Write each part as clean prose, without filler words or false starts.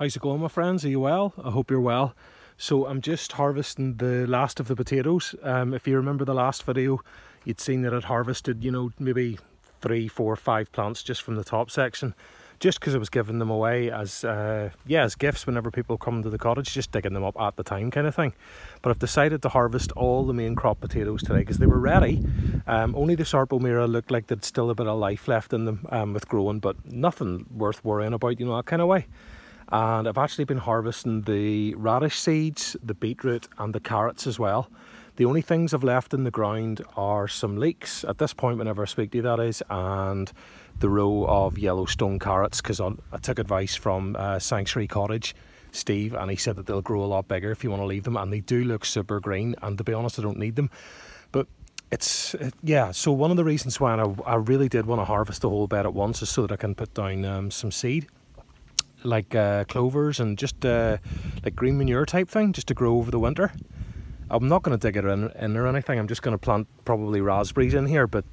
How's it going, my friends? Are you well? I hope you're well. So I'm just harvesting the last of the potatoes. If you remember the last video, you'd seen that I'd harvested, maybe 3, 4, 5 plants just from the top section, just because I was giving them away as gifts whenever people come to the cottage, just digging them up at the time kind of thing. But I've decided to harvest all the main crop potatoes today because they were ready. Only the Sarpo Mira looked like there'd still a bit of life left in them with growing, but nothing worth worrying about, that kind of way. And I've actually been harvesting the radish seeds, the beetroot and the carrots as well. The only things I've left in the ground are some leeks at this point, whenever I speak to you, that is, and the row of Yellowstone carrots, because I took advice from Sanctuary Cottage, Steve, and he said that they'll grow a lot bigger if you want to leave them, and they do look super green, and to be honest, I don't need them. But so one of the reasons why I really did want to harvest the whole bed at once is so that I can put down some seed, like clovers and just like green manure type thing, just to grow over the winter. I'm not going to dig it in or anything. I'm just going to plant probably raspberries in here, but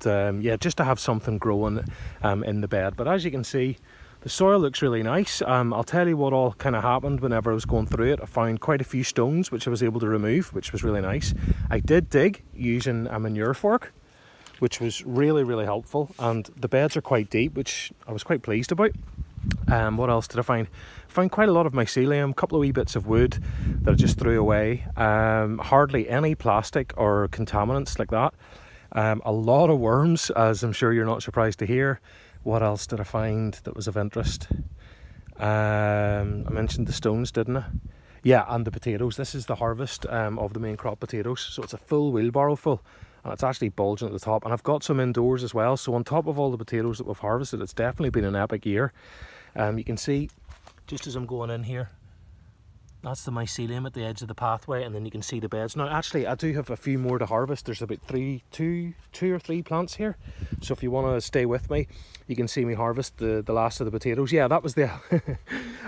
just to have something growing in the bed. But as you can see, the soil looks really nice. I'll tell you what all kind of happened whenever I was going through it. I found quite a few stones which I was able to remove, which was really nice. I did dig using a manure fork, which was really, really helpful, and the beds are quite deep, which I was quite pleased about. What else did I find? I found quite a lot of mycelium, a couple of wee bits of wood that I just threw away. Hardly any plastic or contaminants like that. A lot of worms, as I'm sure you're not surprised to hear. What else did I find that was of interest? I mentioned the stones, didn't I? Yeah, and the potatoes. This is the harvest of the main crop potatoes. So it's a full wheelbarrow full, and it's actually bulging at the top. And I've got some indoors as well. So on top of all the potatoes that we've harvested, it's definitely been an epic year. You can see, just as I'm going in here, that's the mycelium at the edge of the pathway, and then you can see the beds. Now actually I do have a few more to harvest. There's about two or three plants here, so if you want to stay with me, you can see me harvest the last of the potatoes. Yeah, that was the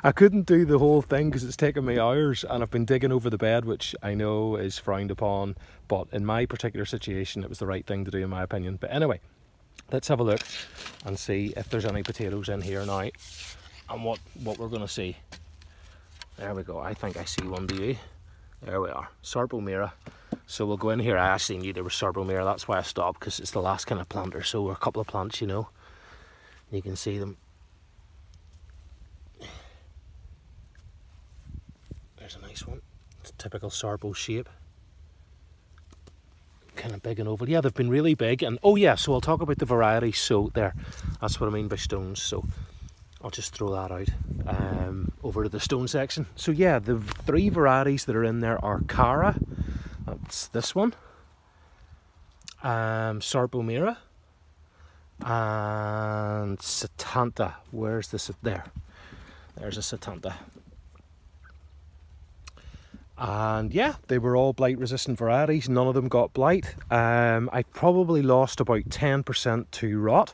I couldn't do the whole thing because it's taken me hours, and I've been digging over the bed, which I know is frowned upon, but in my particular situation it was the right thing to do in my opinion. But anyway, let's have a look and see if there's any potatoes in here now and what we're going to see. There we go. I think I see one, do you? There we are. Sarpo Mira. So we'll go in here. I actually knew there was Sarpo Mira. That's why I stopped, because it's the last kind of plant or so, or a couple of plants, You can see them. There's a nice one. It's a typical Sarpo shape. Kind of big and oval. Yeah, they've been really big. And oh yeah, so I'll talk about the varieties. So there, that's what I mean by stones. So I'll just throw that out over to the stone section. So yeah, the 3 varieties that are in there are Cara, that's this one, Sarpo Mira, and Setanta. Where's this? There. There's a Setanta. And yeah, they were all blight resistant varieties. None of them got blight. I probably lost about 10% to rot.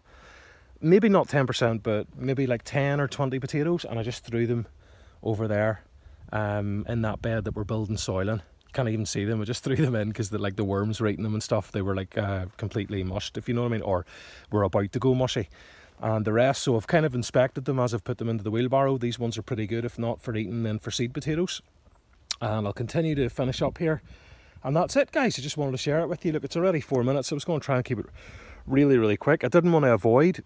Maybe not 10%, but maybe like 10 or 20 potatoes, and I just threw them over there in that bed that we're building soil in. Can't even see them. I just threw them in because the worms were eating them and stuff. They were like completely mushed, if you know what I mean, or were about to go mushy. And the rest, so I've kind of inspected them as I've put them into the wheelbarrow. These ones are pretty good, if not for eating, then for seed potatoes. And I'll continue to finish up here. And that's it, guys. I just wanted to share it with you. Look, it's already 4 minutes. I was going to try and keep it really, really quick. I didn't want to avoid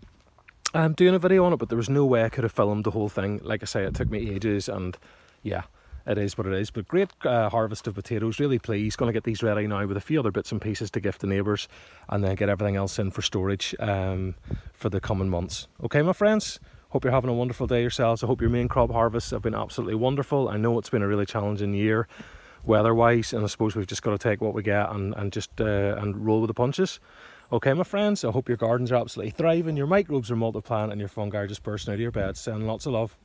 doing a video on it, but there was no way I could have filmed the whole thing. Like I say, it took me ages, and yeah, it is what it is. But great harvest of potatoes, really pleased. Going to get these ready now with a few other bits and pieces to gift to neighbours, and then get everything else in for storage for the coming months. Okay, my friends, hope you're having a wonderful day yourselves. I hope your main crop harvests have been absolutely wonderful. I know it's been a really challenging year weather-wise, and I suppose we've just got to take what we get and just roll with the punches. Okay, my friends, I hope your gardens are absolutely thriving, your microbes are multiplying, and your fungi are just bursting out of your beds. Sending lots of love.